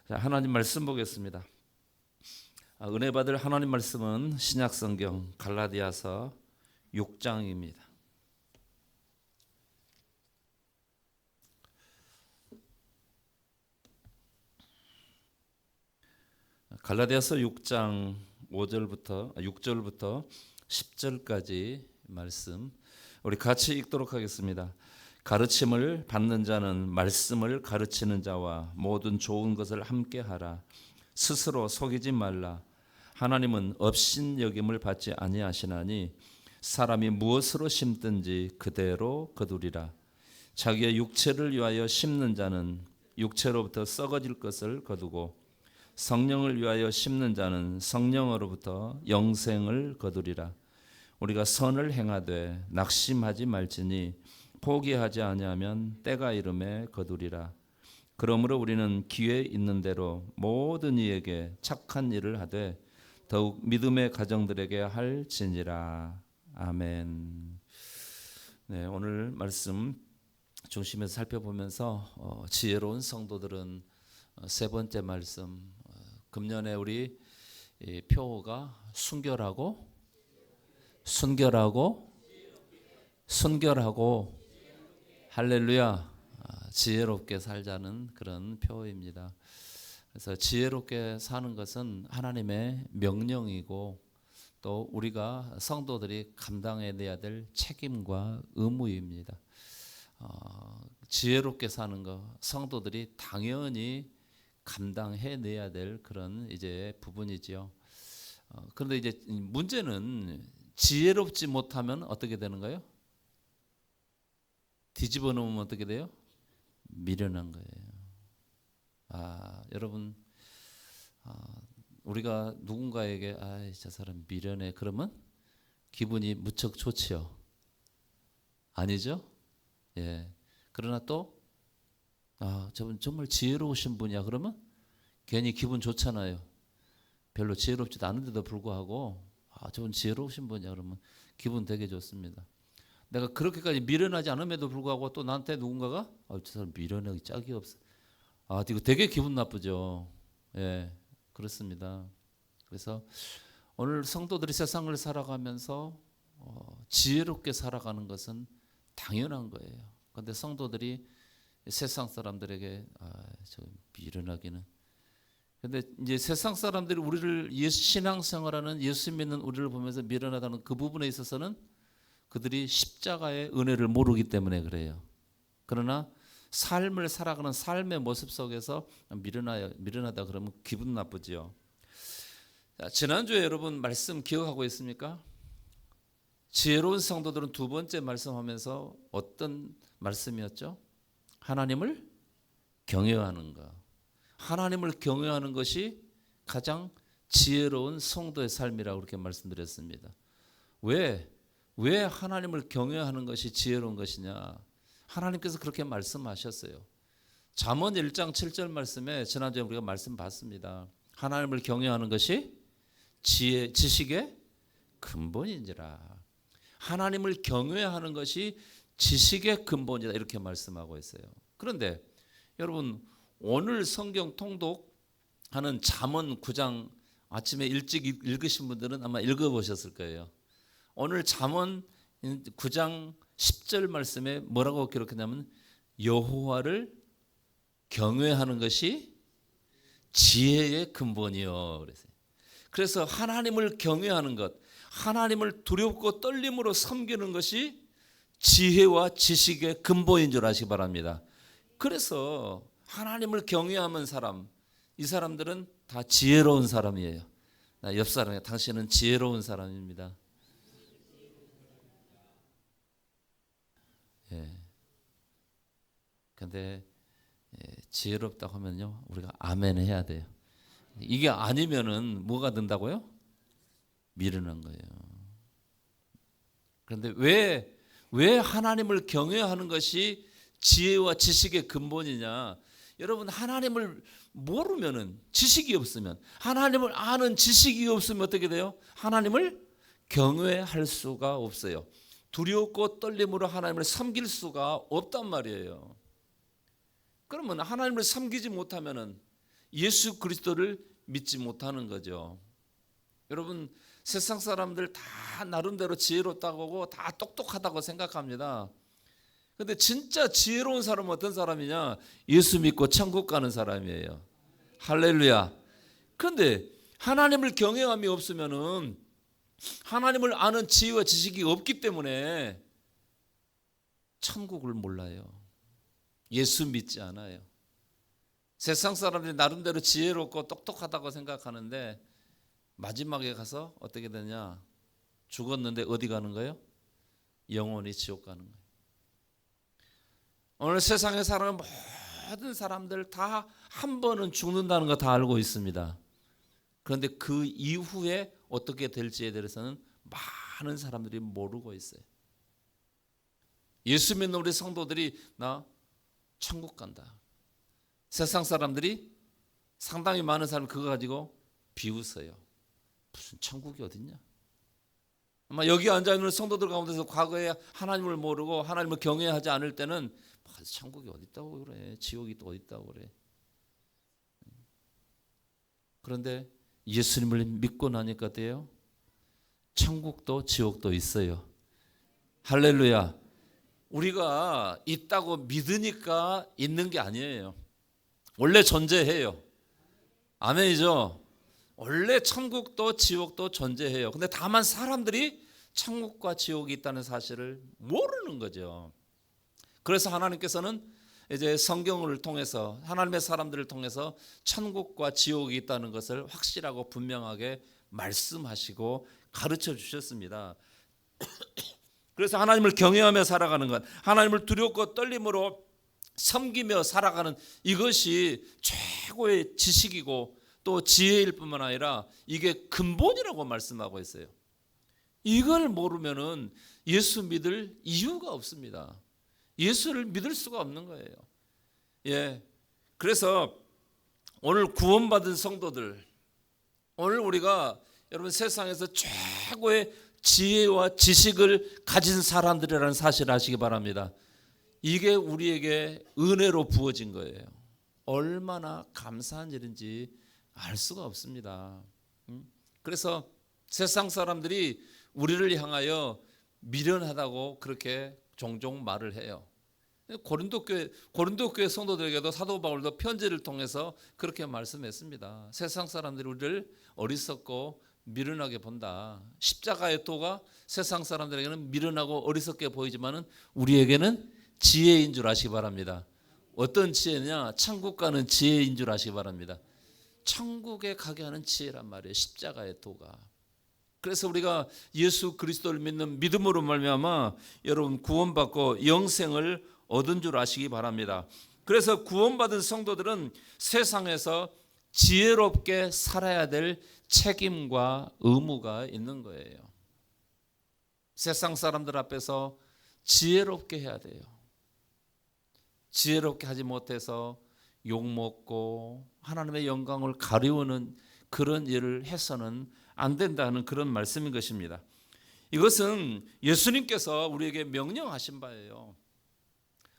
자, 하나님 말씀 보겠습니다. 은혜 받을 하나님 말씀은 신약성경 갈라디아서 6장입니다. 갈라디아서 6장 6절부터 10절까지 말씀 우리 같이 읽도록 하겠습니다. 가르침을 받는 자는 말씀을 가르치는 자와 모든 좋은 것을 함께 하라. 스스로 속이지 말라. 하나님은 업신여김을 받지 아니하시나니 사람이 무엇으로 심든지 그대로 거두리라. 자기의 육체를 위하여 심는 자는 육체로부터 썩어질 것을 거두고 성령을 위하여 심는 자는 성령으로부터 영생을 거두리라. 우리가 선을 행하되 낙심하지 말지니 포기하지 아니하면 때가 이름에 거두리라. 그러므로 우리는 기회 있는 대로 모든 이에게 착한 일을 하되 더욱 믿음의 가정들에게 할지니라. 아멘. 네, 오늘 말씀 중심에서 살펴보면서 지혜로운 성도들은 세 번째 말씀, 금년에 우리 표어가 순결하고 할렐루야, 지혜롭게 살자는 그런 표어입니다. 그래서 지혜롭게 사는 것은 하나님의 명령이고 또 우리가 성도들이 감당해내야 될 책임과 의무입니다. 지혜롭게 사는 것 성도들이 당연히 감당해내야 될 그런 이제 부분이지요. 그런데 이제 문제는 지혜롭지 못하면 어떻게 되는 거예요? 뒤집어 놓으면 어떻게 돼요? 미련한 거예요. 여러분, 우리가 누군가에게 저 사람 미련해 그러면 기분이 무척 좋지요? 아니죠? 예. 그러나 또 저분 정말 지혜로우신 분이야 그러면 괜히 기분 좋잖아요. 별로 지혜롭지도 않은데도 불구하고 저분 지혜로우신 분이야 그러면 기분 되게 좋습니다. 내가 그렇게까지 미련하지 않음에도 불구하고 또 나한테 누군가가 저 사람 미련하기 짝이 없어. 이거 되게 기분 나쁘죠. 예, 그렇습니다. 그래서 오늘 성도들이 세상을 살아가면서 지혜롭게 살아가는 것은 당연한 거예요. 그런데 성도들이 세상 사람들에게 저 미련하기는. 근데 이제 세상 사람들이 우리를 신앙생활하는 예수 믿는 우리를 보면서 미련하다는 그 부분에 있어서는 그들이 십자가의 은혜를 모르기 때문에 그래요. 그러나 삶을 살아가는 삶의 모습 속에서 미련하다 그러면 기분 나쁘지요. 지난주에 여러분 말씀 기억하고 있습니까? 지혜로운 성도들은 두 번째 말씀하면서 어떤 말씀이었죠? 하나님을 경외하는 것. 하나님을 경외하는 것이 가장 지혜로운 성도의 삶이라고 그렇게 말씀드렸습니다. 왜 하나님을 경외하는 것이 지혜로운 것이냐? 하나님께서 그렇게 말씀하셨어요. 잠언 1장 7절 말씀에 지난주에 우리가 말씀 봤습니다. 하나님을 경외하는 것이 지식의 근본인지라. 하나님을 경외하는 것이 지식의 근본이다 이렇게 말씀하고 있어요. 그런데 여러분 오늘 성경 통독하는 잠언 9장 아침에 일찍 읽으신 분들은 아마 읽어보셨을 거예요. 오늘 잠언 9장 10절 말씀에 뭐라고 기록했냐면 여호와를 경외하는 것이 지혜의 근본이요. 그래서 하나님을 경외하는 것, 하나님을 두렵고 떨림으로 섬기는 것이 지혜와 지식의 근본인 줄 아시기 바랍니다. 그래서 하나님을 경외하는 사람, 이 사람들은 다 지혜로운 사람이에요. 옆 사람에 당신은 지혜로운 사람입니다. 근데 지혜롭다고 하면요 우리가 아멘 해야 돼요. 이게 아니면은 뭐가 된다고요? 미련한 거예요. 그런데 왜 하나님을 경외하는 것이 지혜와 지식의 근본이냐? 여러분 하나님을 모르면은 지식이 없으면 하나님을 아는 지식이 없으면 어떻게 돼요? 하나님을 경외할 수가 없어요. 두렵고 떨림으로 하나님을 섬길 수가 없단 말이에요. 그러면 하나님을 섬기지 못하면은 예수 그리스도를 믿지 못하는 거죠. 여러분, 세상 사람들 다 나름대로 지혜롭다고 다 똑똑하다고 생각합니다. 근데 진짜 지혜로운 사람은 어떤 사람이냐? 예수 믿고 천국 가는 사람이에요. 할렐루야. 그런데 하나님을 경외함이 없으면은, 하나님을 아는 지혜와 지식이 없기 때문에 천국을 몰라요. 예수 믿지 않아요. 세상 사람들이 나름대로 지혜롭고 똑똑하다고 생각하는데 마지막에 가서 어떻게 되냐? 죽었는데 어디 가는 거예요? 영원히 지옥 가는 거예요. 오늘 세상에 사는 모든 사람들 다 한 번은 죽는다는 거 다 알고 있습니다. 그런데 그 이후에 어떻게 될지에 대해서는 많은 사람들이 모르고 있어요. 예수 믿는 우리 성도들이 나 천국 간다. 세상 사람들이, 상당히 많은 사람이 그거 가지고 비웃어요. 무슨 천국이 어딨냐? 아마 여기 앉아있는 성도들 가운데서 과거에 하나님을 모르고 하나님을 경외하지 않을 때는 천국이 어디 있다고 그래, 지옥이 또 어디 있다고 그래. 그런데 예수님을 믿고 나니까 돼요. 천국도 지옥도 있어요. 할렐루야. 우리가 있다고 믿으니까 있는 게 아니에요. 원래 존재해요. 아멘이죠. 원래 천국도 지옥도 존재해요. 근데 다만 사람들이 천국과 지옥이 있다는 사실을 모르는 거죠. 그래서 하나님께서는 이제 성경을 통해서, 하나님의 사람들을 통해서 천국과 지옥이 있다는 것을 확실하고 분명하게 말씀하시고 가르쳐 주셨습니다. 그래서 하나님을 경외하며 살아가는 것, 하나님을 두렵고 떨림으로 섬기며 살아가는 이것이 최고의 지식이고 또 지혜일 뿐만 아니라 이게 근본이라고 말씀하고 있어요. 이걸 모르면은 예수 믿을 이유가 없습니다. 예수를 믿을 수가 없는 거예요. 예. 그래서 오늘 구원받은 성도들, 오늘 우리가 여러분 세상에서 최고의 지혜와 지식을 가진 사람들이라는 사실을 아시기 바랍니다. 이게 우리에게 은혜로 부어진 거예요. 얼마나 감사한 일인지 알 수가 없습니다. 그래서 세상 사람들이 우리를 향하여 미련하다고 그렇게 종종 말을 해요. 고린도 교회 성도들에게도 사도 바울도 편지를 통해서 그렇게 말씀했습니다. 세상 사람들이 우리를 어리석고 미련하게 본다. 십자가의 도가 세상 사람들에게는 미련하고 어리석게 보이지만은 우리에게는 지혜인 줄 아시기 바랍니다. 어떤 지혜냐? 천국 가는 지혜인 줄 아시기 바랍니다. 천국에 가게 하는 지혜란 말이에요. 십자가의 도가. 그래서 우리가 예수 그리스도를 믿는 믿음으로 말미암아 여러분 구원받고 영생을 얻은 줄 아시기 바랍니다. 그래서 구원받은 성도들은 세상에서 지혜롭게 살아야 될 책임과 의무가 있는 거예요. 세상 사람들 앞에서 지혜롭게 해야 돼요. 지혜롭게 하지 못해서 욕먹고 하나님의 영광을 가리우는 그런 일을 해서는 안 된다는 그런 말씀인 것입니다. 이것은 예수님께서 우리에게 명령하신 바예요.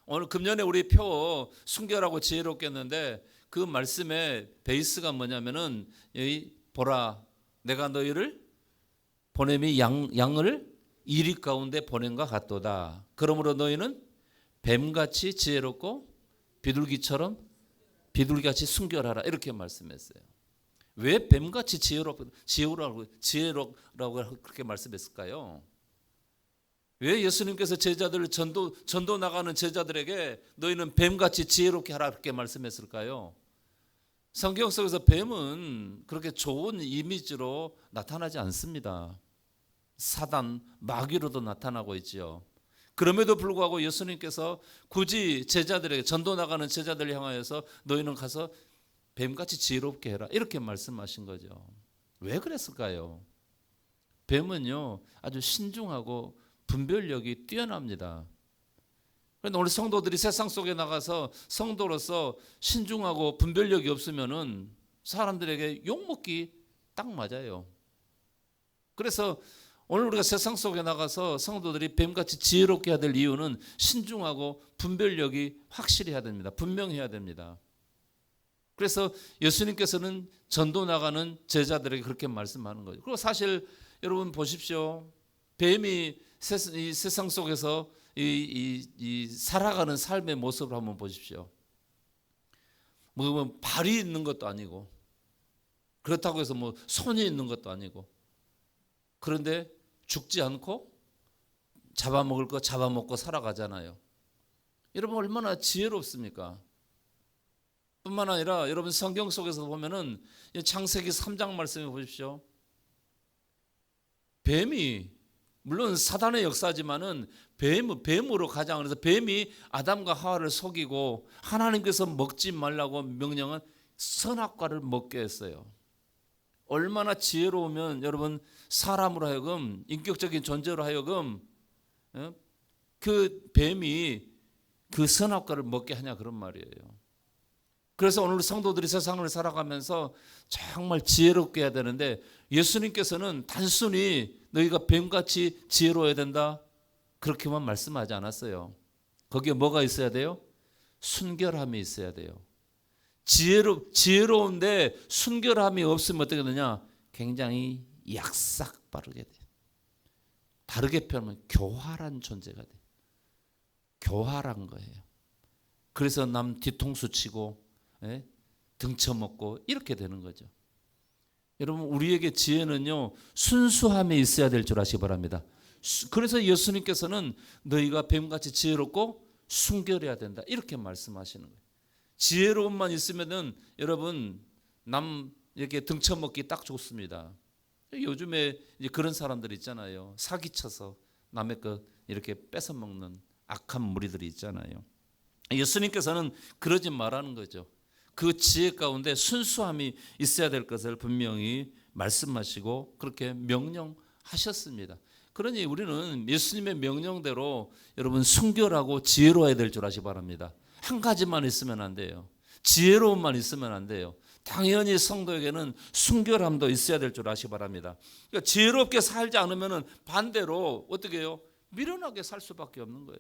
오늘 금년에 우리 표 순결하고 지혜롭게 했는데 그 말씀의 베이스가 뭐냐면은 여기 보라, 내가 너희를 보냄이 양을 이리 가운데 보냄과 같도다. 그러므로 너희는 뱀같이 지혜롭고 비둘기같이 순결하라, 이렇게 말씀했어요. 왜 뱀같이 지혜로라고 그렇게 말씀했을까요? 왜 예수님께서 제자들을 전도 나가는 제자들에게 너희는 뱀같이 지혜롭게 하라 그렇게 말씀했을까요? 성경 속에서 뱀은 그렇게 좋은 이미지로 나타나지 않습니다. 사단, 마귀로도 나타나고 있지요. 그럼에도 불구하고 예수님께서 굳이 제자들에게, 전도 나가는 제자들을 향하여서 너희는 가서 뱀같이 지혜롭게 해라, 이렇게 말씀하신 거죠. 왜 그랬을까요? 뱀은요 아주 신중하고 분별력이 뛰어납니다. 그런데 우리 성도들이 세상 속에 나가서 성도로서 신중하고 분별력이 없으면은 사람들에게 욕먹기 딱 맞아요. 그래서 오늘 우리가 세상 속에 나가서 성도들이 뱀같이 지혜롭게 해야 될 이유는 신중하고 분별력이 확실히 해야 됩니다. 분명해야 됩니다. 그래서 예수님께서는 전도 나가는 제자들에게 그렇게 말씀하는 거죠. 그리고 사실 여러분 보십시오. 뱀이 이 세상 속에서 이 살아가는 삶의 모습을 한번 보십시오. 뭐 발이 있는 것도 아니고 그렇다고 해서 뭐 손이 있는 것도 아니고 그런데 죽지 않고 잡아먹을 거 잡아먹고 살아가잖아요. 여러분 얼마나 지혜롭습니까? 뿐만 아니라 여러분 성경 속에서 보면은 창세기 3장 말씀해 보십시오. 뱀이 물론 사단의 역사지만은 뱀으로 가장 그래서 뱀이 아담과 하와를 속이고 하나님께서 먹지 말라고 명령한 선악과를 먹게 했어요. 얼마나 지혜로우면 여러분 사람으로 하여금 인격적인 존재로 하여금 그 뱀이 그 선악과를 먹게 하냐 그런 말이에요. 그래서 오늘 성도들이 세상을 살아가면서 정말 지혜롭게 해야 되는데 예수님께서는 단순히 너희가 뱀같이 지혜로워야 된다 그렇게만 말씀하지 않았어요. 거기에 뭐가 있어야 돼요? 순결함이 있어야 돼요. 지혜로운데 순결함이 없으면 어떻게 되냐? 굉장히 약삭 빠르게 돼요. 다르게 표현하면 교활한 존재가 돼요. 교활한 거예요. 그래서 남 뒤통수 치고 등쳐먹고 이렇게 되는 거죠. 여러분 우리에게 지혜는요 순수함이 있어야 될 줄 아시기 바랍니다. 그래서 예수님께서는 너희가 뱀같이 지혜롭고 순결해야 된다 이렇게 말씀하시는 거예요. 지혜로움만 있으면은 여러분 남 이렇게 등쳐먹기 딱 좋습니다. 요즘에 이제 그런 사람들 있잖아요. 사기쳐서 남의 것 이렇게 뺏어 먹는 악한 무리들이 있잖아요. 예수님께서는 그러지 말라는 거죠. 그 지혜 가운데 순수함이 있어야 될 것을 분명히 말씀하시고 그렇게 명령하셨습니다. 그러니 우리는 예수님의 명령대로 여러분 순결하고 지혜로워야 될 줄 아시기 바랍니다. 한 가지만 있으면 안 돼요. 지혜로움만 있으면 안 돼요. 당연히 성도에게는 순결함도 있어야 될 줄 아시기 바랍니다. 그러니까 지혜롭게 살지 않으면 반대로 어떻게 해요? 미련하게 살 수밖에 없는 거예요.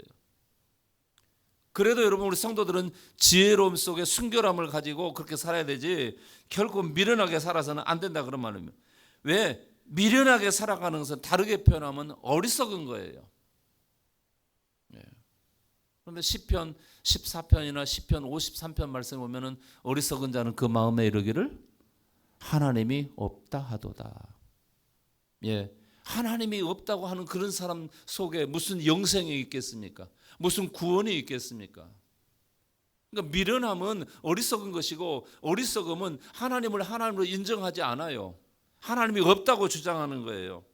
그래도 여러분 우리 성도들은 지혜로움 속에 순결함을 가지고 그렇게 살아야 되지 결코 미련하게 살아서는 안 된다 그런 말입니다. 왜? 미련하게 살아가는 것은 다르게 표현하면 어리석은 거예요. 그런데 시편 14편이나 시편 53편 말씀 보면은 어리석은 자는 그 마음에 이르기를 하나님이 없다 하도다. 하나님이 없다고 하는 그런 사람 속에 무슨 영생이 있겠습니까? 무슨 구원이 있겠습니까? 그러니까 미련함은 어리석은 것이고 어리석음은 하나님을 하나님으로 인정하지 않아요. 하나님이 없다고 주장하는 거예요.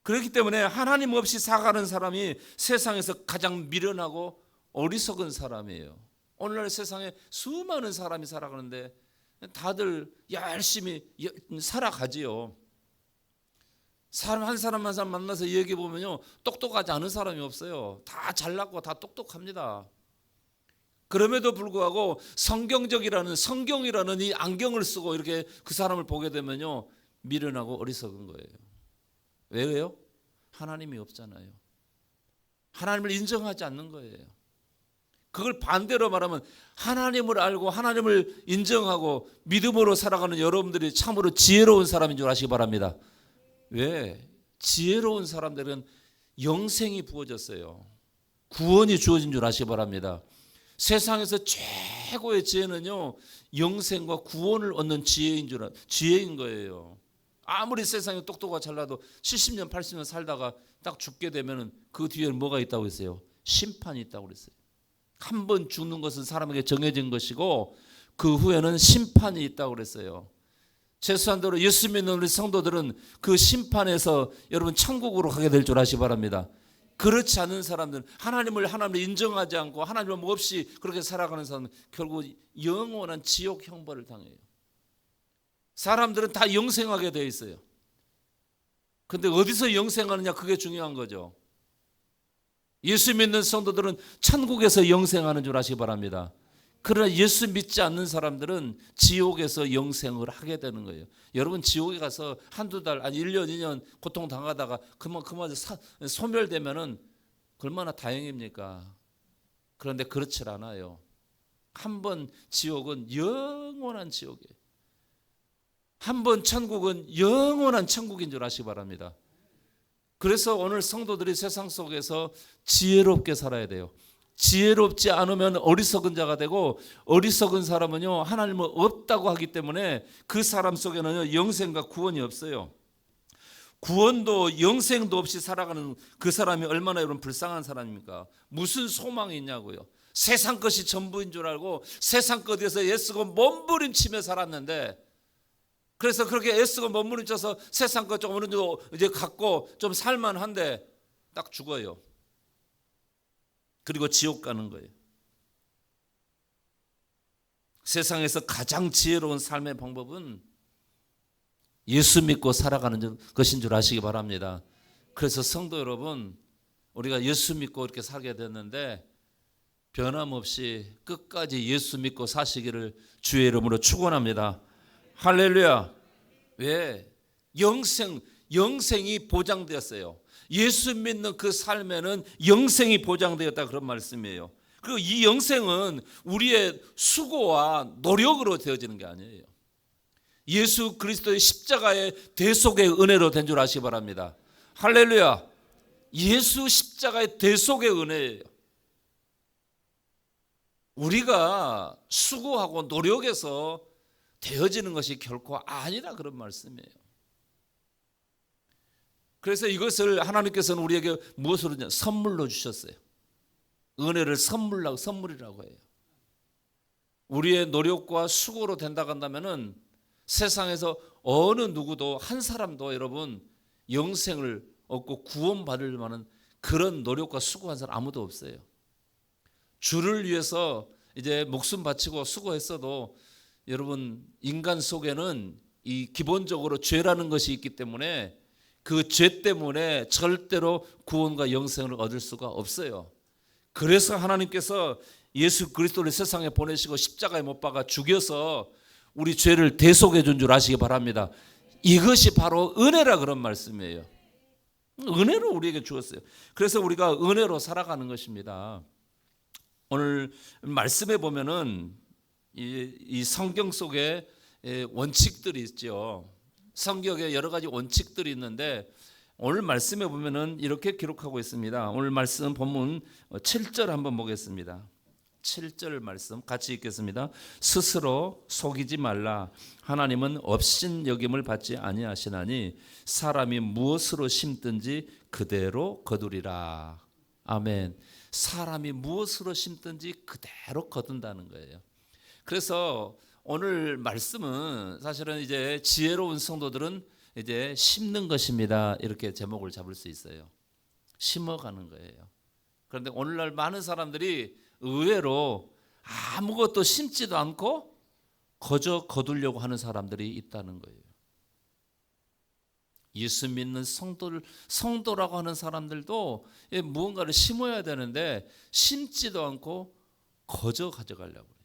그렇기 때문에 하나님 없이 살아가는 사람이 세상에서 가장 미련하고 어리석은 사람이에요. 오늘날 세상에 수많은 사람이 살아가는데 다들 열심히 살아가지요. 사람 한 사람 한 사람 만나서 얘기해 보면요 똑똑하지 않은 사람이 없어요. 다 잘났고 다 똑똑합니다. 그럼에도 불구하고 성경이라는 이 안경을 쓰고 이렇게 그 사람을 보게 되면요 미련하고 어리석은 거예요. 왜요? 하나님이 없잖아요. 하나님을 인정하지 않는 거예요. 그걸 반대로 말하면 하나님을 알고 하나님을 인정하고 믿음으로 살아가는 여러분들이 참으로 지혜로운 사람인 줄 아시기 바랍니다. 왜? 지혜로운 사람들은 영생이 부어졌어요. 구원이 주어진 줄 아시기 바랍니다. 세상에서 최고의 지혜는요 영생과 구원을 얻는 지혜인 거예요. 아무리 세상에 똑똑하고 잘나도 70년 80년 살다가 딱 죽게 되면 그 뒤에는 뭐가 있다고 했어요? 심판이 있다고 그랬어요. 한 번 죽는 것은 사람에게 정해진 것이고 그 후에는 심판이 있다고 그랬어요. 최소한대로 예수 믿는 우리 성도들은 그 심판에서 여러분 천국으로 가게 될 줄 아시기 바랍니다. 그렇지 않은 사람들은 하나님을 인정하지 않고 하나님을 없이 그렇게 살아가는 사람은 결국 영원한 지옥 형벌을 당해요. 사람들은 다 영생하게 되어 있어요. 그런데 어디서 영생하느냐 그게 중요한 거죠. 예수 믿는 성도들은 천국에서 영생하는 줄 아시기 바랍니다. 그러나 예수 믿지 않는 사람들은 지옥에서 영생을 하게 되는 거예요. 여러분 지옥에 가서 한두 달, 아니 1년, 2년 고통당하다가 그만 소멸되면은 얼마나 다행입니까? 그런데 그렇지 않아요. 한 번 지옥은 영원한 지옥이에요. 한 번 천국은 영원한 천국인 줄 아시기 바랍니다. 그래서 오늘 성도들이 세상 속에서 지혜롭게 살아야 돼요. 지혜롭지 않으면 어리석은 자가 되고, 어리석은 사람은요 하나님은 없다고 하기 때문에 그 사람 속에는 영생과 구원이 없어요. 구원도 영생도 없이 살아가는 그 사람이 얼마나 여러분 불쌍한 사람입니까? 무슨 소망이 있냐고요. 세상 것이 전부인 줄 알고 세상 것에서 애쓰고 몸부림치며 살았는데, 그래서 그렇게 애쓰고 몸부림쳐서 세상 것 좀 어느 정도 이제 갖고 좀 살만한데 딱 죽어요. 그리고 지옥 가는 거예요. 세상에서 가장 지혜로운 삶의 방법은 예수 믿고 살아가는 것인 줄 아시기 바랍니다. 그래서 성도 여러분, 우리가 예수 믿고 이렇게 살게 됐는데 변함없이 끝까지 예수 믿고 사시기를 주의 이름으로 축원합니다. 할렐루야. 왜? 영생이 보장되었어요. 예수 믿는 그 삶에는 영생이 보장되었다, 그런 말씀이에요. 그리고 이 영생은 우리의 수고와 노력으로 되어지는 게 아니에요. 예수 그리스도의 십자가의 대속의 은혜로 된 줄 아시기 바랍니다. 할렐루야. 예수 십자가의 대속의 은혜예요. 우리가 수고하고 노력해서 되어지는 것이 결코 아니라, 그런 말씀이에요. 그래서 이것을 하나님께서는 우리에게 무엇으로 선물로 주셨어요. 은혜를 선물이라고 해요. 우리의 노력과 수고로 된다고 한다면은 세상에서 어느 누구도, 한 사람도 여러분 영생을 얻고 구원받을 만한 그런 노력과 수고한 사람 아무도 없어요. 주를 위해서 이제 목숨 바치고 수고했어도 여러분 인간 속에는 이 기본적으로 죄라는 것이 있기 때문에 그 죄 때문에 절대로 구원과 영생을 얻을 수가 없어요. 그래서 하나님께서 예수 그리스도를 세상에 보내시고 십자가에 못 박아 죽여서 우리 죄를 대속해 준 줄 아시기 바랍니다. 이것이 바로 은혜라, 그런 말씀이에요. 은혜로 우리에게 주었어요. 그래서 우리가 은혜로 살아가는 것입니다. 오늘 말씀에 보면은 이 성경 속에 원칙들이 있죠. 성경에 여러 가지 원칙들이 있는데 오늘 말씀에 보면은 이렇게 기록하고 있습니다. 오늘 말씀 본문 7절 한번 보겠습니다. 7절 말씀 같이 읽겠습니다. 스스로 속이지 말라. 하나님은 업신 여김을 받지 아니하시나니 사람이 무엇으로 심든지 그대로 거두리라. 아멘. 사람이 무엇으로 심든지 그대로 거둔다는 거예요. 그래서 오늘 말씀은 사실은 이제 지혜로운 성도들은 이제 심는 것입니다, 이렇게 제목을 잡을 수 있어요. 심어가는 거예요. 그런데 오늘날 많은 사람들이 의외로 아무것도 심지도 않고 거저 거두려고 하는 사람들이 있다는 거예요. 예수 믿는 성도라고 하는 사람들도 무언가를 심어야 되는데 심지도 않고 거저 가져가려고 해요.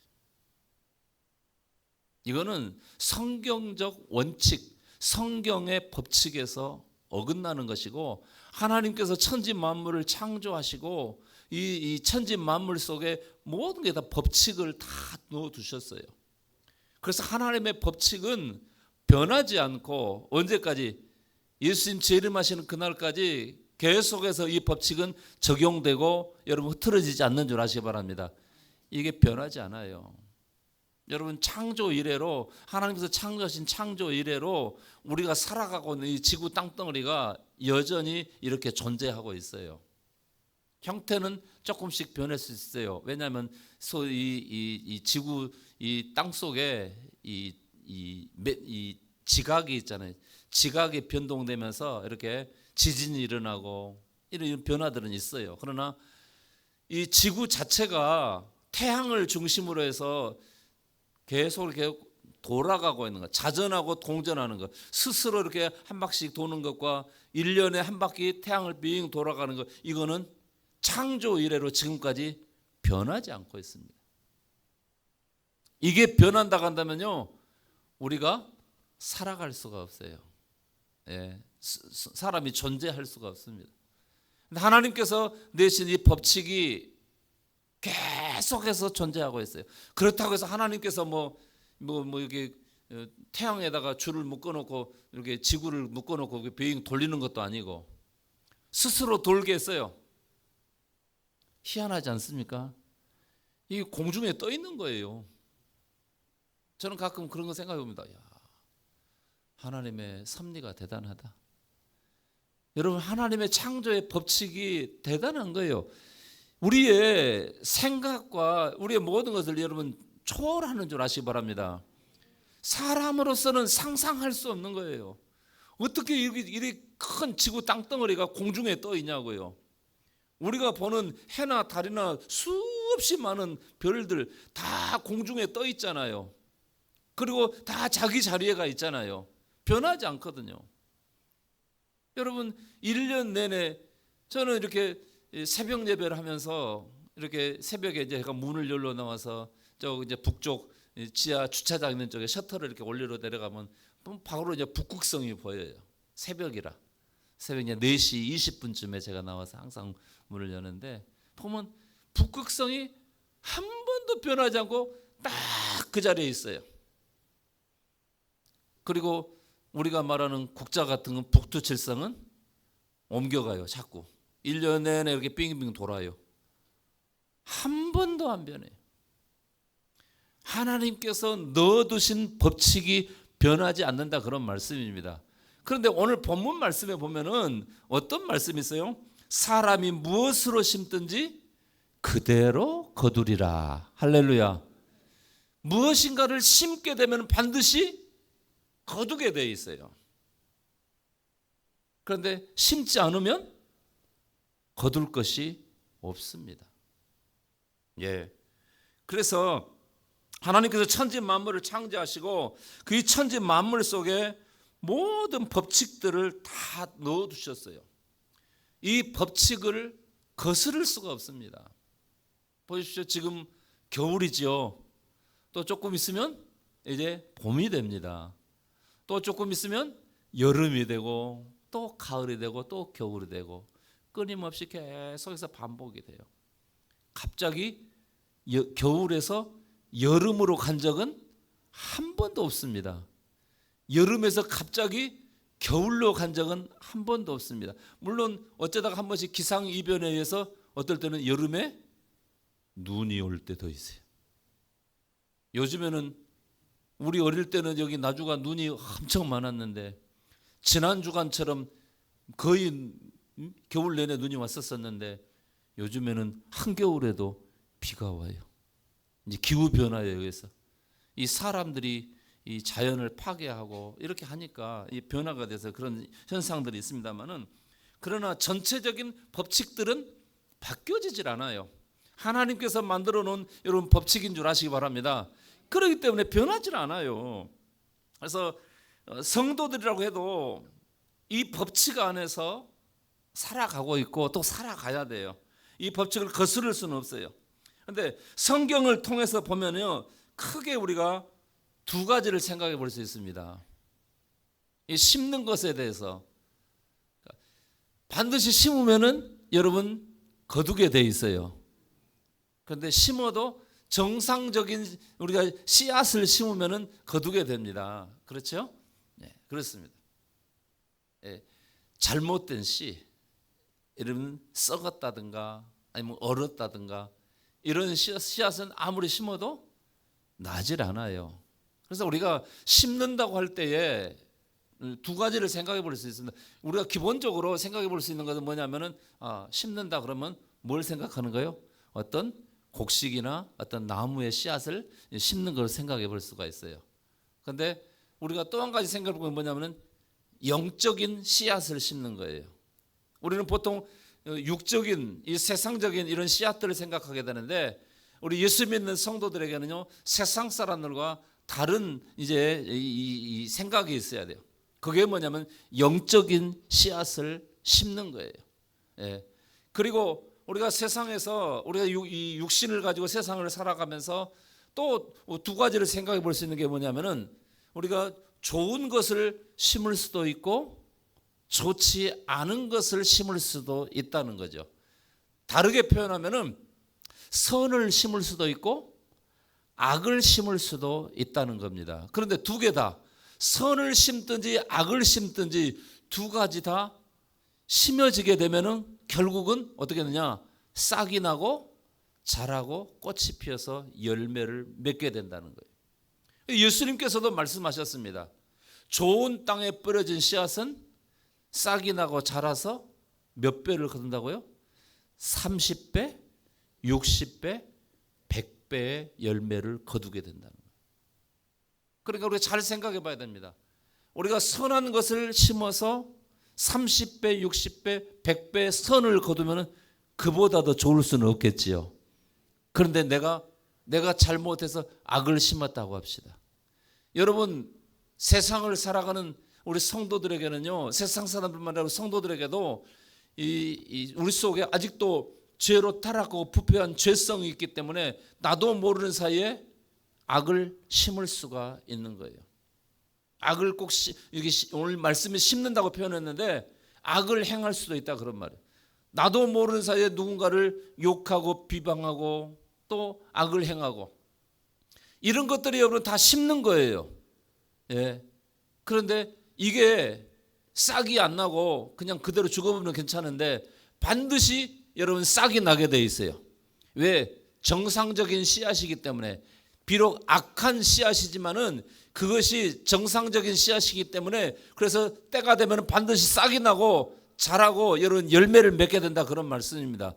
이거는 성경적 원칙, 성경의 법칙에서 어긋나는 것이고, 하나님께서 천지 만물을 창조하시고 이 천지 만물 속에 모든 게 다 법칙을 다 넣어두셨어요. 그래서 하나님의 법칙은 변하지 않고 언제까지, 예수님 재림하시는 그날까지 계속해서 이 법칙은 적용되고 여러분 흐트러지지 않는 줄 아시기 바랍니다. 이게 변하지 않아요. 여러분 창조 이래로, 하나님께서 창조하신 창조 이래로 우리가 살아가고 있는 이 지구 땅덩어리가 여전히 이렇게 존재하고 있어요. 형태는 조금씩 변할 수 있어요. 왜냐하면 이 지구, 이 땅 속에 이 지각이 있잖아요. 지각이 변동되면서 이렇게 지진이 일어나고 이런 변화들은 있어요. 그러나 이 지구 자체가 태양을 중심으로 해서 계속 이렇게 돌아가고 있는 것, 자전하고 동전하는 것, 스스로 이렇게 한 바퀴씩 도는 것과 1년에 한 바퀴 태양을 빙 돌아가는 것, 이거는 창조 이래로 지금까지 변하지 않고 있습니다. 이게 변한다고 한다면요, 우리가 살아갈 수가 없어요. 예, 사람이 존재할 수가 없습니다. 근데 하나님께서 내신 이 법칙이 계속해서 존재하고 있어요. 그렇다고 해서 하나님께서 이렇게 태양에다가 줄을 묶어놓고 이렇게 지구를 묶어놓고 비행 돌리는 것도 아니고 스스로 돌게 했어요. 희한하지 않습니까? 이 공중에 떠 있는 거예요. 저는 가끔 그런 거 생각해 봅니다. 야, 하나님의 섭리가 대단하다. 여러분, 하나님의 창조의 법칙이 대단한 거예요. 우리의 생각과 우리의 모든 것을 여러분 초월하는 줄 아시기 바랍니다. 사람으로서는 상상할 수 없는 거예요. 어떻게 이렇게 큰 지구 땅덩어리가 공중에 떠 있냐고요. 우리가 보는 해나 달이나 수없이 많은 별들 다 공중에 떠 있잖아요. 그리고 다 자기 자리에가 있잖아요. 변하지 않거든요. 여러분, 1년 내내 저는 이렇게 새벽 예배를 하면서 이렇게 새벽에 이제 제가 문을 열러 나와서 저 이제 북쪽 지하 주차장 있는 쪽에 셔터를 이렇게 올리러 내려가면 바로 이제 북극성이 보여요. 새벽이라. 새벽 이제 4시 20분쯤에 제가 나와서 항상 문을 여는데 보면 북극성이 한 번도 변하지 않고 딱 그 자리에 있어요. 그리고 우리가 말하는 국자 같은 건 북두칠성은 옮겨가요. 자꾸 1년 내내 이렇게 빙빙 돌아요. 한 번도 안 변해요. 하나님께서 넣어두신 법칙이 변하지 않는다, 그런 말씀입니다. 그런데 오늘 본문 말씀에 보면은 어떤 말씀이 있어요? 사람이 무엇으로 심든지 그대로 거두리라. 할렐루야. 무엇인가를 심게 되면 반드시 거두게 되어 있어요. 그런데 심지 않으면 거둘 것이 없습니다. 예. 그래서 하나님께서 천지 만물을 창조하시고 그 천지 만물 속에 모든 법칙들을 다 넣어 두셨어요. 이 법칙을 거스를 수가 없습니다. 보십시오. 지금 겨울이죠. 또 조금 있으면 이제 봄이 됩니다. 또 조금 있으면 여름이 되고 또 가을이 되고 또 겨울이 되고 끊임없이 계속해서 반복이 돼요. 갑자기 겨울에서 여름으로 간 적은 한 번도 없습니다. 여름에서 갑자기 겨울로 간 적은 한 번도 없습니다. 물론 어쩌다가 한 번씩 기상이변에 의해서 어떨 때는 여름에 눈이 올 때도 있어요. 요즘에는 우리 어릴 때는 여기 나주가 눈이 엄청 많았는데 지난 주간처럼 거의 겨울 내내 눈이 왔었는데 요즘에는 한겨울에도 비가 와요. 이제 기후 변화에 의해서 이 사람들이 이 자연을 파괴하고 이렇게 하니까 이 변화가 돼서 그런 현상들이 있습니다만은, 그러나 전체적인 법칙들은 바뀌어지질 않아요. 하나님께서 만들어 놓은 여러분 법칙인 줄 아시기 바랍니다. 그렇기 때문에 변하질 않아요. 그래서 성도들이라고 해도 이 법칙 안에서 살아가고 있고 또 살아가야 돼요. 이 법칙을 거스를 수는 없어요. 그런데 성경을 통해서 보면요, 크게 우리가 두 가지를 생각해 볼 수 있습니다. 이 심는 것에 대해서 반드시 심으면은 여러분 거두게 돼 있어요. 그런데 심어도 정상적인 우리가 씨앗을 심으면은 거두게 됩니다. 그렇죠? 네, 그렇습니다. 네, 잘못된 씨, 여러분 썩었다든가 아니면 얼었다든가 이런 씨앗은 아무리 심어도 나질 않아요. 그래서 우리가 심는다고 할 때에 두 가지를 생각해 볼 수 있습니다. 우리가 기본적으로 생각해 볼 수 있는 것은 뭐냐면은 심는다 그러면 뭘 생각하는 거예요? 어떤 곡식이나 어떤 나무의 씨앗을 심는 걸 생각해 볼 수가 있어요. 그런데 우리가 또 한 가지 생각해 보면 뭐냐면은 영적인 씨앗을 심는 거예요. 우리는 보통 육적인 이 세상적인 이런 씨앗들을 생각하게 되는데, 우리 예수 믿는 성도들에게는요 세상 사람들과 다른 이제 이 생각이 있어야 돼요. 그게 뭐냐면 영적인 씨앗을 심는 거예요. 예. 그리고 우리가 세상에서 우리가 이 육신을 가지고 세상을 살아가면서 또 두 가지를 생각해 볼 수 있는 게 뭐냐면은 우리가 좋은 것을 심을 수도 있고 좋지 않은 것을 심을 수도 있다는 거죠. 다르게 표현하면은 선을 심을 수도 있고 악을 심을 수도 있다는 겁니다. 그런데 두 개 다 선을 심든지 악을 심든지 두 가지 다 심어지게 되면은 결국은 어떻게 되느냐? 싹이 나고 자라고 꽃이 피어서 열매를 맺게 된다는 거예요. 예수님께서도 말씀하셨습니다. 좋은 땅에 뿌려진 씨앗은 싹이 나고 자라서 몇 배를 거둔다고요? 30배, 60배, 100배의 열매를 거두게 된다는 거예요. 그러니까 우리가 잘 생각해 봐야 됩니다. 우리가 선한 것을 심어서 30배, 60배, 100배의 선을 거두면 그보다 더 좋을 수는 없겠지요. 그런데 내가 잘못해서 악을 심었다고 합시다. 여러분, 세상을 살아가는 우리 성도들에게는요, 세상 사람들만 아니라 성도들에게도 우리 속에 아직도 죄로 타락하고 부패한 죄성이 있기 때문에 나도 모르는 사이에 악을 심을 수가 있는 거예요. 악을 꼭 여기 오늘 말씀에 심는다고 표현했는데 악을 행할 수도 있다 그런 말이에요. 나도 모르는 사이에 누군가를 욕하고 비방하고 또 악을 행하고 이런 것들이 여러분 다 심는 거예요. 예. 그런데 이게 싹이 안 나고 그냥 그대로 죽어보면 괜찮은데 반드시 여러분 싹이 나게 돼 있어요. 왜? 정상적인 씨앗이기 때문에. 비록 악한 씨앗이지만은 그것이 정상적인 씨앗이기 때문에 그래서 때가 되면 반드시 싹이 나고 자라고 여러분 열매를 맺게 된다 그런 말씀입니다.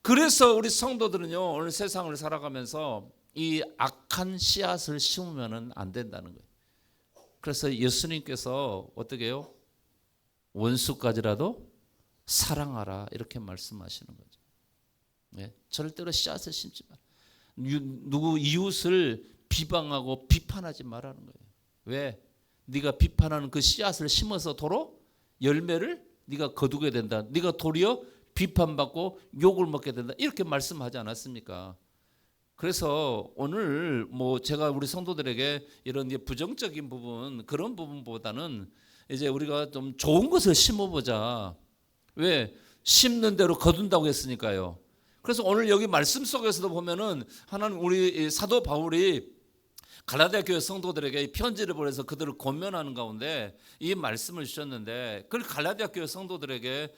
그래서 우리 성도들은요 오늘 세상을 살아가면서 이 악한 씨앗을 심으면 안 된다는 거예요. 그래서 예수님께서 어떻게 해요? 원수까지라도 사랑하라 이렇게 말씀하시는 거죠. 네? 절대로 씨앗을 심지 마라. 누구 이웃을 비방하고 비판하지 말라는 거예요. 왜? 네가 비판하는 그 씨앗을 심어서 도로 열매를 네가 거두게 된다. 네가 도리어 비판받고 욕을 먹게 된다. 이렇게 말씀하지 않았습니까? 그래서 오늘 뭐 제가 우리 성도들에게 이런 부정적인 부분 그런 부분보다는 이제 우리가 좀 좋은 것을 심어보자. 왜? 심는 대로 거둔다고 했으니까요. 그래서 오늘 여기 말씀 속에서도 보면은 하나님 우리 사도 바울이 갈라디아 교회 성도들에게 편지를 보내서 그들을 권면하는 가운데 이 말씀을 주셨는데 그 갈라디아 교회 성도들에게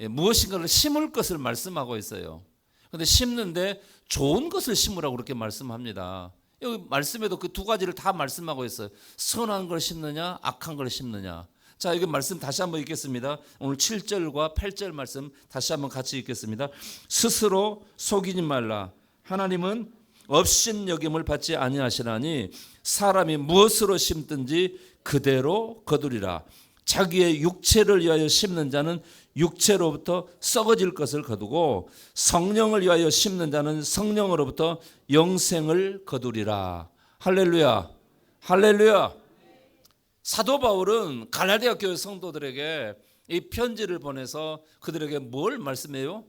무엇인가를 심을 것을 말씀하고 있어요. 그런데 심는데 좋은 것을 심으라고 그렇게 말씀합니다. 여기 말씀에도 그 두 가지를 다 말씀하고 있어요. 선한 걸 심느냐 악한 걸 심느냐. 자, 이거 말씀 다시 한번 읽겠습니다. 오늘 7절과 8절 말씀 다시 한번 같이 읽겠습니다. 스스로 속이지 말라. 하나님은 업신여김을 받지 아니하시나니 사람이 무엇으로 심든지 그대로 거두리라. 자기의 육체를 위하여 심는 자는 육체로부터 썩어질 것을 거두고 성령을 위하여 심는 자는 성령으로부터 영생을 거두리라. 할렐루야. 할렐루야. 사도 바울은 갈라디아 교회 성도들에게 이 편지를 보내서 그들에게 뭘 말씀해요?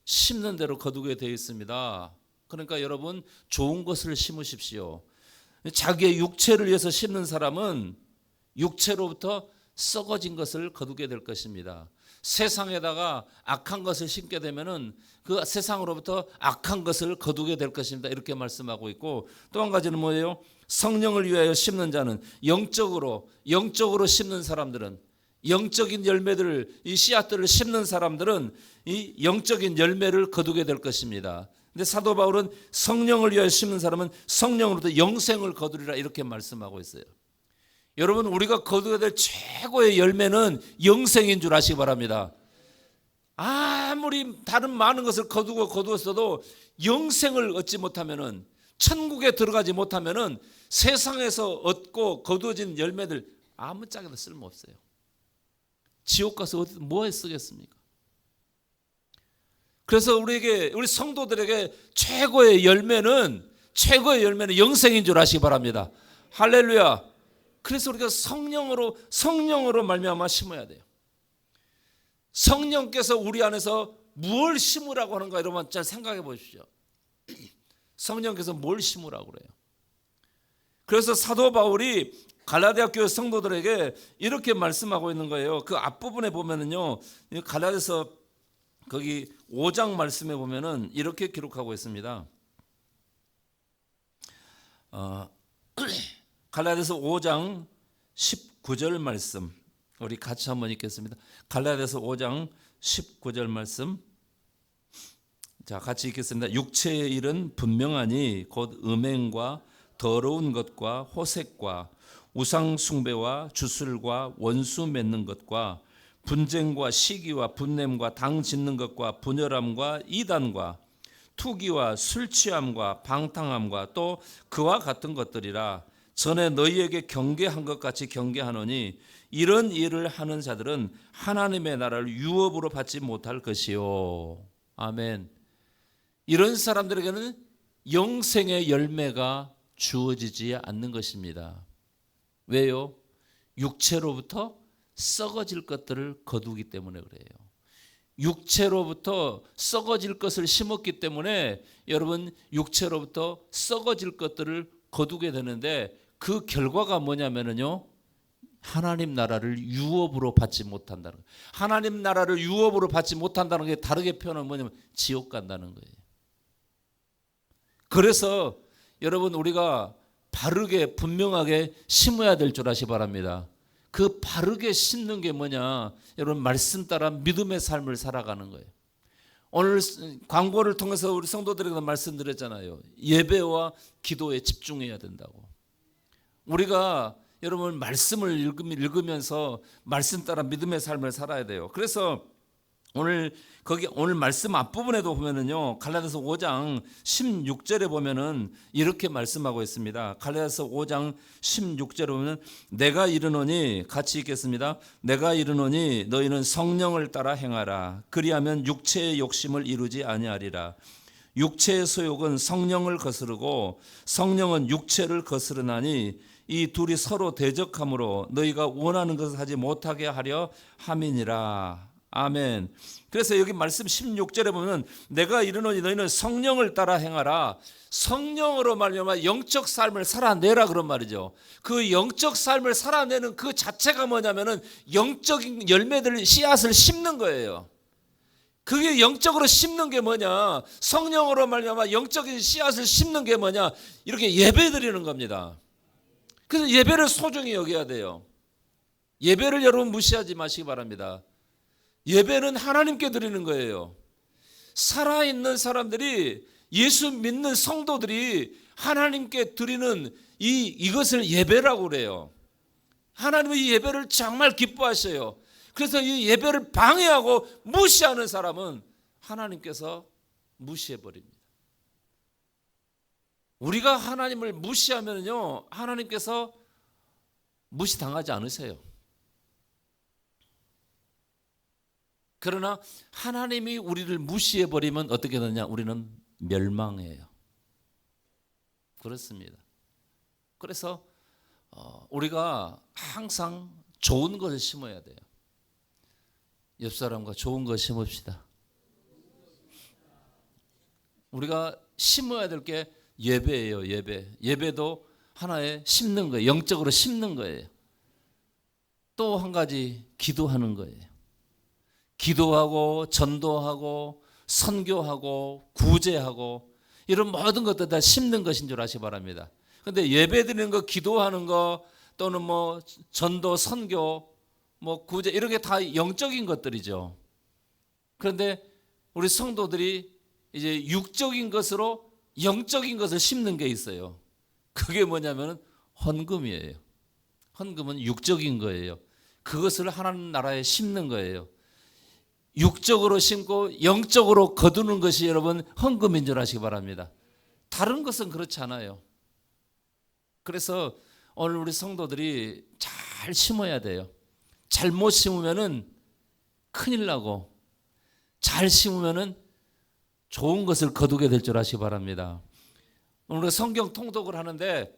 심는 대로 거두게 되어 있습니다. 그러니까 여러분 좋은 것을 심으십시오. 자기의 육체를 위해서 심는 사람은 육체로부터 썩어진 것을 거두게 될 것입니다. 세상에다가 악한 것을 심게 되면은 그 세상으로부터 악한 것을 거두게 될 것입니다. 이렇게 말씀하고 있고 또 한 가지는 뭐예요? 성령을 위하여 심는 자는 영적으로 심는 사람들은 영적인 열매들을 이 씨앗들을 심는 사람들은 이 영적인 열매를 거두게 될 것입니다. 근데 사도 바울은 성령을 위하여 심는 사람은 성령으로부터 영생을 거두리라 이렇게 말씀하고 있어요. 여러분 우리가 거두게 될 최고의 열매는 영생인 줄 아시기 바랍니다. 아무리 다른 많은 것을 거두었어도 영생을 얻지 못하면은 천국에 들어가지 못하면은 세상에서 얻고 거두어진 열매들 아무짝에도 쓸모없어요. 지옥 가서 뭐에 쓰겠습니까? 그래서 우리 성도들에게 최고의 열매는 영생인 줄 아시기 바랍니다. 할렐루야. 그래서 우리가 성령으로 말미암아 심어야 돼요. 성령께서 우리 안에서 뭘 심으라고 하는가 여러분 잘 생각해 보십시오. 성령께서 뭘 심으라고 그래요? 그래서 사도 바울이 갈라디아 교회 성도들에게 이렇게 말씀하고 있는 거예요. 그 앞부분에 보면은요, 갈라디아서 거기 5장 말씀에 보면은 이렇게 기록하고 있습니다. 갈라디아서 5장 19절 말씀 우리 같이 한번 읽겠습니다. 갈라디아서 5장 19절 말씀 자 같이 읽겠습니다. 육체의 일은 분명하니 곧 음행과 더러운 것과 호색과 우상 숭배와 주술과 원수 맺는 것과 분쟁과 시기와 분냄과 당 짓는 것과 분열함과 이단과 투기와 술 취함과 방탕함과 또 그와 같은 것들이라. 전에 너희에게 경계한 것 같이 경계하노니 이런 일을 하는 자들은 하나님의 나라를 유업으로 받지 못할 것이요. 아멘. 이런 사람들에게는 영생의 열매가 주어지지 않는 것입니다. 왜요? 육체로부터 썩어질 것들을 거두기 때문에 그래요. 육체로부터 썩어질 것을 심었기 때문에 여러분 육체로부터 썩어질 것들을 거두게 되는데 그 결과가 뭐냐면요, 하나님 나라를 유업으로 받지 못한다는 거예요. 하나님 나라를 유업으로 받지 못한다는 게 다르게 표현하면 뭐냐면 지옥 간다는 거예요. 그래서 여러분 우리가 바르게 분명하게 심어야 될 줄 아시 바랍니다. 그 바르게 심는 게 뭐냐, 여러분 말씀 따라 믿음의 삶을 살아가는 거예요. 오늘 광고를 통해서 우리 성도들에게 말씀드렸잖아요. 예배와 기도에 집중해야 된다고. 우리가 여러분 말씀을 읽으면서 말씀 따라 믿음의 삶을 살아야 돼요. 그래서 오늘 말씀 앞부분에도 보면은요, 갈라디아서 5장 16절에 보면은 이렇게 말씀하고 있습니다. 갈라디아서 5장 16절에 보면 내가 이르노니, 같이 읽겠습니다. 내가 이르노니 너희는 성령을 따라 행하라. 그리하면 육체의 욕심을 이루지 아니하리라. 육체의 소욕은 성령을 거스르고 성령은 육체를 거스르나니 이 둘이 서로 대적하므로 너희가 원하는 것을 하지 못하게 하려 함이니라. 아멘. 그래서 여기 말씀 16절에 보면 내가 이르노니 너희는 성령을 따라 행하라. 성령으로 말미암아 영적 삶을 살아내라 그런 말이죠. 그 영적 삶을 살아내는 그 자체가 뭐냐면은 영적인 열매들 씨앗을 심는 거예요. 그게 영적으로 심는 게 뭐냐? 성령으로 말미암아 영적인 씨앗을 심는 게 뭐냐? 이렇게 예배드리는 겁니다. 그래서 예배를 소중히 여겨야 돼요. 예배를 여러분 무시하지 마시기 바랍니다. 예배는 하나님께 드리는 거예요. 살아있는 사람들이, 예수 믿는 성도들이 하나님께 드리는 이것을 예배라고 그래요. 하나님은 이 예배를 정말 기뻐하셔요. 그래서 이 예배를 방해하고 무시하는 사람은 하나님께서 무시해버립니다. 우리가 하나님을 무시하면요, 하나님께서 무시당하지 않으세요. 그러나 하나님이 우리를 무시해버리면 어떻게 되느냐? 우리는 멸망해요. 그렇습니다. 그래서 우리가 항상 좋은 것을 심어야 돼요. 옆 사람과 좋은 것 심읍시다. 우리가 심어야 될 게 예배예요. 예배도 하나의 심는 거예요. 영적으로 심는 거예요. 또 한 가지 기도하는 거예요. 기도하고 전도하고 선교하고 구제하고 이런 모든 것들 다 심는 것인 줄 아시기 바랍니다. 그런데 예배 드리는 거, 기도하는 거, 또는 뭐 전도, 선교, 뭐 구제, 이런 게 다 영적인 것들이죠. 그런데 우리 성도들이 이제 육적인 것으로 영적인 것을 심는 게 있어요. 그게 뭐냐면 헌금이에요. 헌금은 육적인 거예요. 그것을 하나님 나라에 심는 거예요. 육적으로 심고 영적으로 거두는 것이 여러분 헌금인 줄 아시기 바랍니다. 다른 것은 그렇지 않아요. 그래서 오늘 우리 성도들이 잘 심어야 돼요. 잘못 심으면은 큰일 나고, 잘 심으면은 좋은 것을 거두게 될 줄 아시기 바랍니다. 오늘 성경 통독을 하는데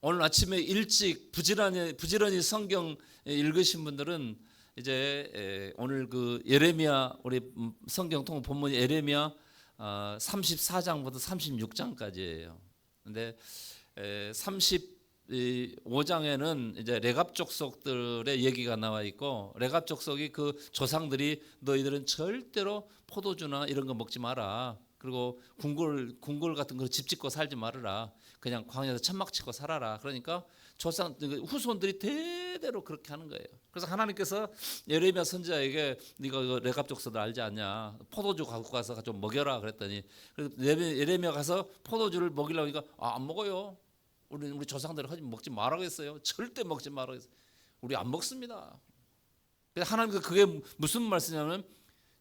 오늘 아침에 일찍 부지런히 성경 읽으신 분들은 이제 오늘 그 예레미야, 우리 성경 통독 본문이 예레미야 34장부터 36장까지예요. 근데 이 5장에는 이제 레갑 족속들의 얘기가 나와 있고, 레갑 족속이 그 조상들이 너희들은 절대로 포도주나 이런 거 먹지 마라. 그리고 궁궐 같은 거 집 짓고 살지 말아라. 그냥 광야에서 천막 치고 살아라. 그러니까 조상 후손들이 대대로 그렇게 하는 거예요. 그래서 하나님께서 예레미야 선지자에게 네가 레갑 족속들 알지 않냐? 포도주 갖고 가서 좀 먹여라 그랬더니, 그래서 예레미야 가서 포도주를 먹이려고 하니까 안 먹어요. 우리 조상들은 하지 먹지 말라고 했어요. 절대 먹지 말라고 했어요. 우리 안 먹습니다. 그래서 하나님께서 그게 무슨 말씀이냐면,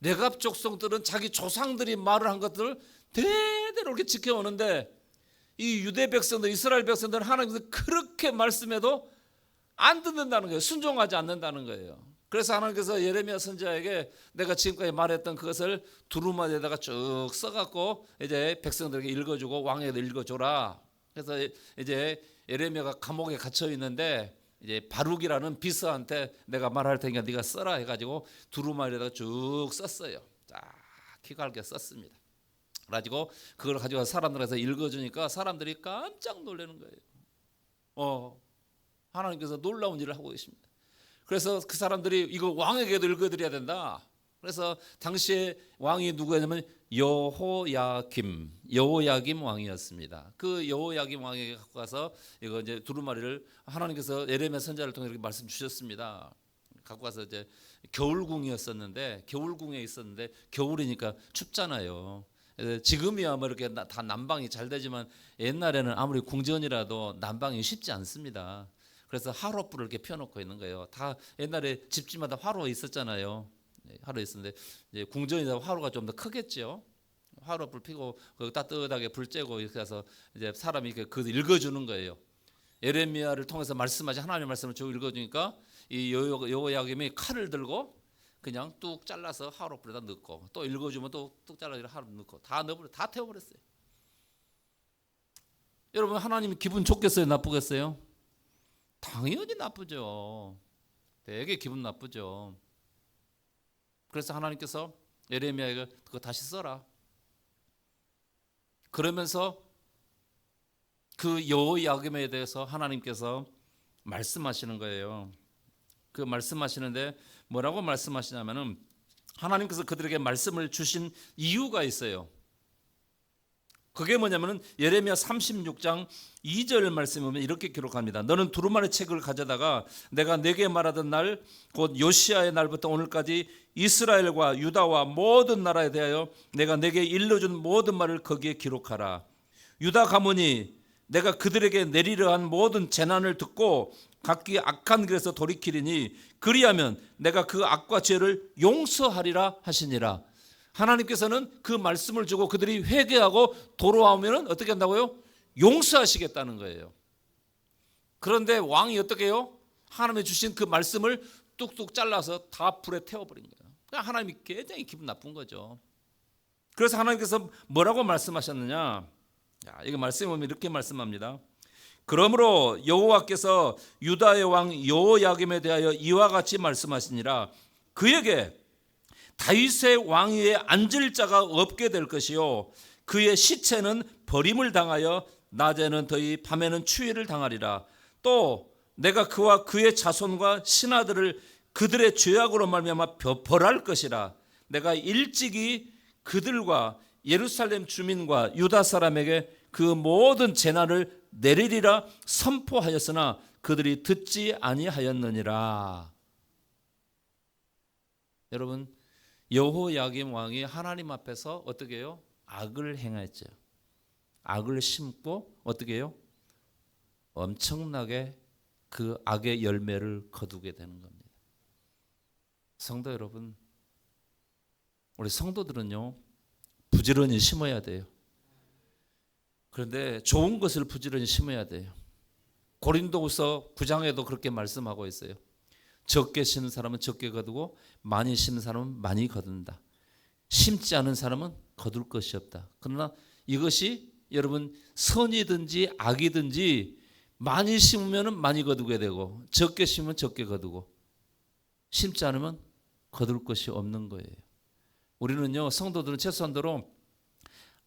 레갑 족속들은 자기 조상들이 말을 한 것들을 대대로 이렇게 지켜오는데, 이 유대 백성들, 이스라엘 백성들은 하나님께서 그렇게 말씀해도 안 듣는다는 거예요. 순종하지 않는다는 거예요. 그래서 하나님께서 예레미야 선지자에게 내가 지금까지 말했던 그것을 두루마리에다가 쭉 써갖고 이제 백성들에게 읽어주고 왕에게 읽어줘라. 그래서 이제 예레미야가 감옥에 갇혀 있는데, 이제 바룩이라는 비서한테 내가 말할 테니까 네가 써라 해가지고 두루마리에다가 쭉 썼어요. 딱 기가 맑게 썼습니다. 가지고 그걸 가지고 사람들에서 읽어주니까 사람들이 깜짝 놀라는 거예요. 하나님께서 놀라운 일을 하고 계십니다. 그래서 그 사람들이 이거 왕에게도 읽어드려야 된다. 그래서 당시에 왕이 누구였냐면 여호야김 왕이었습니다. 그 여호야김 왕에게 갖고 가서 이거 이제 두루마리를 하나님께서 예레미야 선지자를 통해 이렇게 말씀 주셨습니다. 갖고 가서 이제 겨울궁에 있었는데 겨울이니까 춥잖아요. 지금이야 뭐 이렇게 다 난방이 잘 되지만 옛날에는 아무리 궁전이라도 난방이 쉽지 않습니다. 그래서 화로불을 이렇게 펴놓고 있는 거예요. 다 옛날에 집집마다 화로 있었잖아요. 화로 있었는데 이제 궁전이다 화로가 좀 더 크겠죠. 화로불 피고 그 따뜻하게 불 쬐고 이렇게 해서 이제 사람이 그 읽어주는 거예요. 예레미야를 통해서 말씀하신 하나님의 말씀을 쭉 읽어주니까 이 여호야김이 칼을 들고 그냥 뚝 잘라서 화로불에다 넣고, 또 읽어주면 또 뚝 잘라서 화로 넣고 다 태워버렸어요. 여러분, 하나님이 기분 좋겠어요, 나쁘겠어요? 당연히 나쁘죠. 되게 기분 나쁘죠. 그래서 하나님께서 예레미야에게 그거 다시 써라. 그러면서 그 여호야김에 대해서 하나님께서 말씀하시는 거예요. 그 말씀하시는데 뭐라고 말씀하시냐면은, 하나님께서 그들에게 말씀을 주신 이유가 있어요. 그게 뭐냐면은 예레미야 36장 2절 말씀에 보면 이렇게 기록합니다. 너는 두루마리 책을 가져다가 내가 네게 말하던 날, 곧 요시야의 날부터 오늘까지 이스라엘과 유다와 모든 나라에 대하여 내가 네게 일러준 모든 말을 거기에 기록하라. 유다 가문이 내가 그들에게 내리려 한 모든 재난을 듣고 각기 악한 길에서 돌이키리니 그리하면 내가 그 악과 죄를 용서하리라 하시니라. 하나님께서는 그 말씀을 주고 그들이 회개하고 돌아오면 어떻게 한다고요? 용서하시겠다는 거예요. 그런데 왕이 어떻게 해요? 하나님이 주신 그 말씀을 뚝뚝 잘라서 다 불에 태워버린 거예요. 그러니까 하나님이 굉장히 기분 나쁜 거죠. 그래서 하나님께서 뭐라고 말씀하셨느냐? 이거 말씀해 보면 이렇게 말씀합니다. 그러므로 여호와께서 유다의 왕 여호야김에 대하여 이와 같이 말씀하시니라. 그에게 다윗의 왕위에 앉을 자가 없게 될 것이요 그의 시체는 버림을 당하여 낮에는 더위 밤에는 추위를 당하리라. 또 내가 그와 그의 자손과 신하들을 그들의 죄악으로 말미암아 벌할 것이라. 내가 일찍이 그들과 예루살렘 주민과 유다 사람에게 그 모든 재난을 내리리라 선포하였으나 그들이 듣지 아니하였느니라. 여러분, 여호야김 왕이 하나님 앞에서 어떻게 해요? 악을 행했죠. 악을 심고 어떻게 해요? 엄청나게 그 악의 열매를 거두게 되는 겁니다. 성도 여러분, 우리 성도들은요 부지런히 심어야 돼요. 그런데 좋은 것을 부지런히 심어야 돼요. 고린도후서 9장에도 그렇게 말씀하고 있어요. 적게 심는 사람은 적게 거두고 많이 심는 사람은 많이 거둔다. 심지 않은 사람은 거둘 것이 없다. 그러나 이것이 여러분 선이든지 악이든지 많이 심으면 많이 거두게 되고 적게 심으면 적게 거두고 심지 않으면 거둘 것이 없는 거예요. 우리는요 성도들은 최소한도로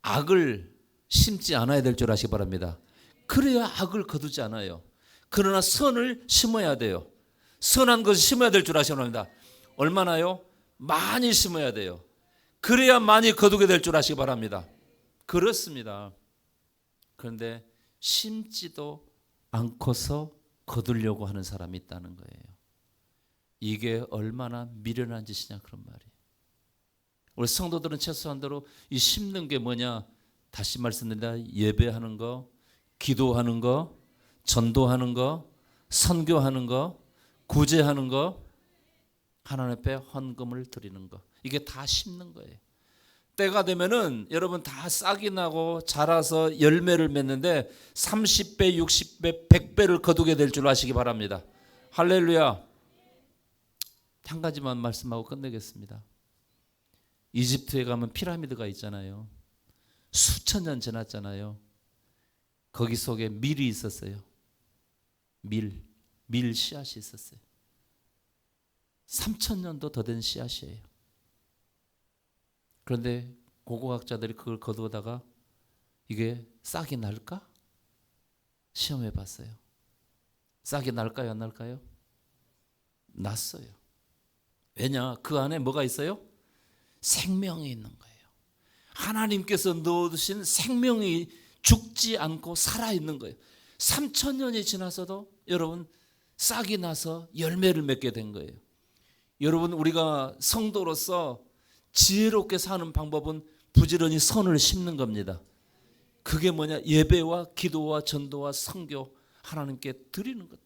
악을 심지 않아야 될 줄 아시기 바랍니다. 그래야 악을 거두지 않아요. 그러나 선을 심어야 돼요. 선한 것을 심어야 될 줄 아시기 바랍니다. 얼마나요? 많이 심어야 돼요. 그래야 많이 거두게 될 줄 아시기 바랍니다. 그렇습니다. 그런데 심지도 않고서 거두려고 하는 사람이 있다는 거예요. 이게 얼마나 미련한 짓이냐 그런 말이에요. 우리 성도들은 최소한대로 이 심는 게 뭐냐? 다시 말씀드립니다. 예배하는 거, 기도하는 거, 전도하는 거, 선교하는 거, 구제하는 거, 하나님 앞에 헌금을 드리는 거, 이게 다 심는 거예요. 때가 되면은 여러분 다 싹이 나고 자라서 열매를 맺는데 30배, 60배, 100배를 거두게 될 줄 아시기 바랍니다. 할렐루야. 한 가지만 말씀하고 끝내겠습니다. 이집트에 가면 피라미드가 있잖아요. 수천 년 지났잖아요. 거기 속에 밀이 있었어요. 밀 씨앗이 있었어요. 3,000년도 더 된 씨앗이에요. 그런데 고고학자들이 그걸 거두다가 이게 싹이 날까? 시험해 봤어요. 싹이 날까요, 안 날까요? 났어요. 왜냐? 그 안에 뭐가 있어요? 생명이 있는 거예요. 하나님께서 넣어두신 생명이 죽지 않고 살아있는 거예요. 3,000년이 지나서도 여러분 싹이 나서 열매를 맺게 된 거예요. 여러분 우리가 성도로서 지혜롭게 사는 방법은 부지런히 선을 심는 겁니다. 그게 뭐냐? 예배와 기도와 전도와 선교, 하나님께 드리는 것들.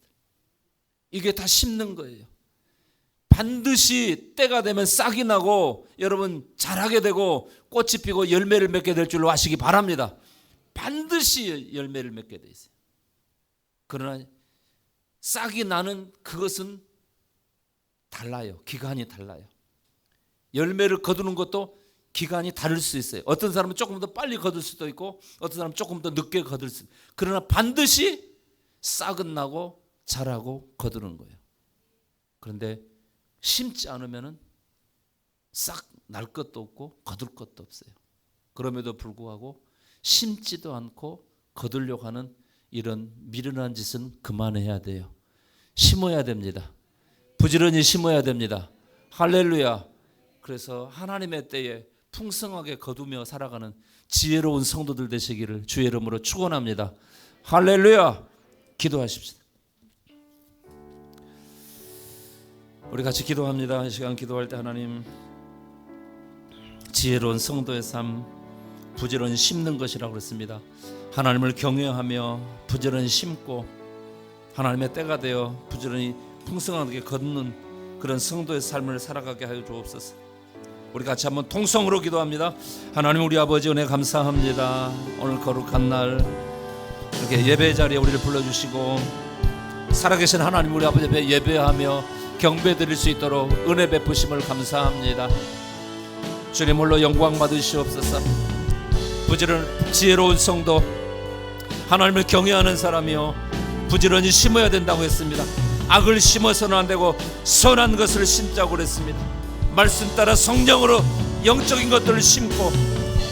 이게 다 심는 거예요. 반드시 때가 되면 싹이 나고 여러분 자라게 되고 꽃이 피고 열매를 맺게 될 줄로 아시기 바랍니다. 반드시 열매를 맺게 돼 있어요. 그러나 싹이 나는 그것은 달라요. 기간이 달라요. 열매를 거두는 것도 기간이 다를 수 있어요. 어떤 사람은 조금 더 빨리 거둘 수도 있고 어떤 사람은 조금 더 늦게 거둘 수 있어요. 그러나 반드시 싹은 나고 자라고 거두는 거예요. 그런데 심지 않으면 싹 날 것도 없고 거둘 것도 없어요. 그럼에도 불구하고 심지도 않고 거두려고 하는 이런 미련한 짓은 그만해야 돼요. 심어야 됩니다. 부지런히 심어야 됩니다. 할렐루야. 그래서 하나님의 때에 풍성하게 거두며 살아가는 지혜로운 성도들 되시기를 주의 이름으로 축원합니다. 할렐루야. 기도하십시다. 우리 같이 기도합니다. 이 시간 기도할 때 하나님, 지혜로운 성도의 삶 부지런히 심는 것이라고 그랬습니다. 하나님을 경외하며 부지런히 심고 하나님의 때가 되어 부지런히 풍성하게 걷는 그런 성도의 삶을 살아가게 하여 주옵소서. 우리 같이 한번 통성으로 기도합니다. 하나님 우리 아버지 은혜 감사합니다. 오늘 거룩한 날 이렇게 예배 자리에 우리를 불러주시고 살아계신 하나님 우리 아버지 앞에 예배하며 경배 드릴 수 있도록 은혜 베푸심을 감사합니다. 주님 홀로 영광 받으시옵소서. 부지런 지혜로운 성도, 하나님을 경외하는 사람이요 부지런히 심어야 된다고 했습니다. 악을 심어서는 안 되고 선한 것을 심자고 그랬습니다. 말씀 따라 성령으로 영적인 것들을 심고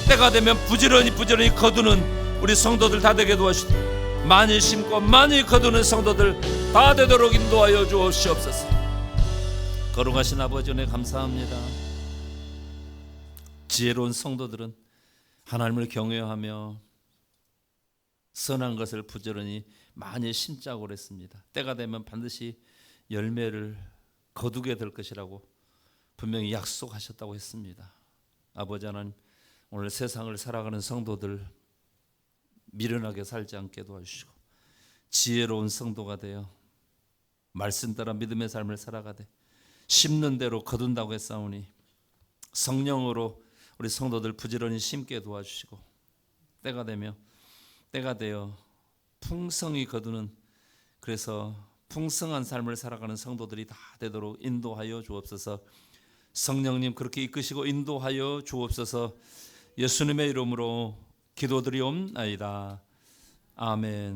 때가 되면 부지런히 거두는 우리 성도들 다 되게 도와주시옵소서. 많이 심고 많이 거두는 성도들 다 되도록 인도하여 주옵시옵소서. 거룩하신 아버지 은혜 감사합니다. 지혜로운 성도들은 하나님을 경외하며 선한 것을 부지런히 많이 심자고 그랬습니다. 때가 되면 반드시 열매를 거두게 될 것이라고 분명히 약속하셨다고 했습니다. 아버지 하나님, 오늘 세상을 살아가는 성도들 미련하게 살지 않게 도와주시고 지혜로운 성도가 되어 말씀 따라 믿음의 삶을 살아가되 심는 대로 거둔다고 했사오니 성령으로 우리 성도들 부지런히 심게 도와주시고 때가 되어 풍성히 거두는, 그래서 풍성한 삶을 살아가는 성도들이 다 되도록 인도하여 주옵소서. 성령님 그렇게 이끄시고 인도하여 주옵소서. 예수님의 이름으로 기도드리옵나이다. 아멘.